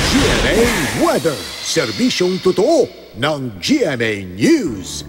GMA Weather. Serbisyong totoo ng GMA News.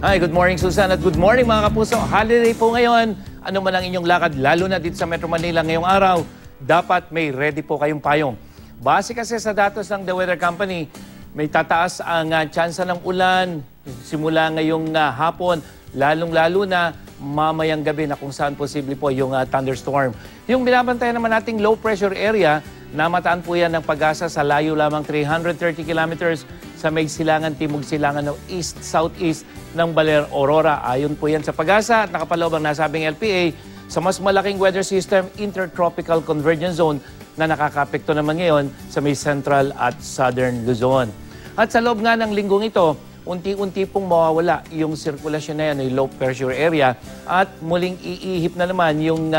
Hi, good morning Susan at good morning mga kapuso. Holiday po ngayon. Ano man ang inyong lakad, lalo na dito sa Metro Manila ngayong araw, dapat may ready po kayong payong. Base kasi sa datos ng The Weather Company, may tataas ang tsansa ng ulan simula ngayong hapon, lalong-lalo na mamayang gabi na kung saan posible po yung thunderstorm. Yung binabantayan naman nating low pressure area, namataan po yan ng Pag-asa sa layo lamang 330 kilometers sa may silangan, timog silangan ng east-southeast ng Baler, Aurora. Ayon po yan sa Pag-asa at nakapaloob ang nasabing LPA sa mas malaking weather system, Intertropical Convergence Zone, na nakakapekto naman ngayon sa may central at southern Luzon. At sa loob nga ng linggong ito, unti-unti pong mawawala yung sirkulasyon na yan, yung low pressure area, at muling iihip na naman yung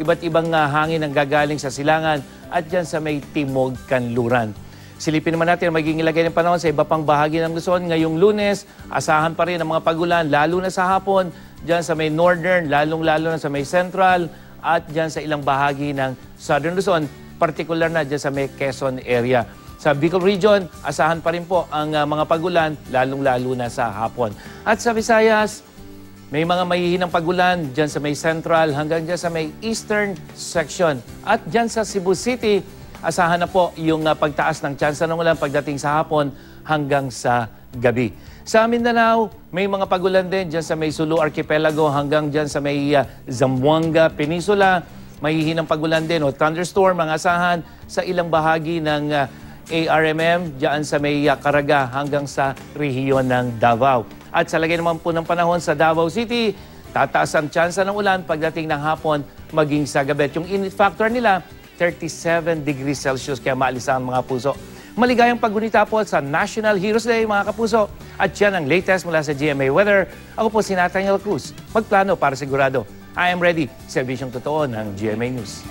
iba't ibang hangin ang gagaling sa silangan at dyan sa may timog kanluran. Silipin naman natin ang magiging ilagay ng panahon sa iba pang bahagi ng Luzon. Ngayong Lunes, asahan pa rin ang mga pagulan, lalo na sa hapon, dyan sa may northern, lalong-lalo na sa may central, at dyan sa ilang bahagi ng southern Luzon, particular na dyan sa may Quezon area. Sa Bicol Region, asahan pa rin po ang mga pagulan, lalong-lalo na sa hapon. At sa Visayas, may mga mahihinang pagulan dyan sa may central hanggang dyan sa may eastern section. At dyan sa Cebu City, asahan na po yung pagtaas ng tsansa ng ulan pagdating sa hapon hanggang sa gabi. Sa Mindanao, may mga pagulan din dyan sa may Sulu Archipelago hanggang dyan sa may Zamboanga Peninsula. Mahihinang pagulan din o thunderstorm ang asahan sa ilang bahagi ng ARMM dyan sa may Caraga hanggang sa rehiyon ng Davao. At sa lagay naman po ng panahon sa Davao City, tataas ang tsansa ng ulan pagdating ng hapon maging sa gabi. Yung init factor nila, 37 degrees Celsius, kaya maalisan mga puso. Maligayang paggunita po sa National Heroes Day mga kapuso. At yan ang latest mula sa GMA Weather. Ako po si Nathaniel Cruz. Magplano para sigurado. I am ready. Serbisyong totoo ng GMA News.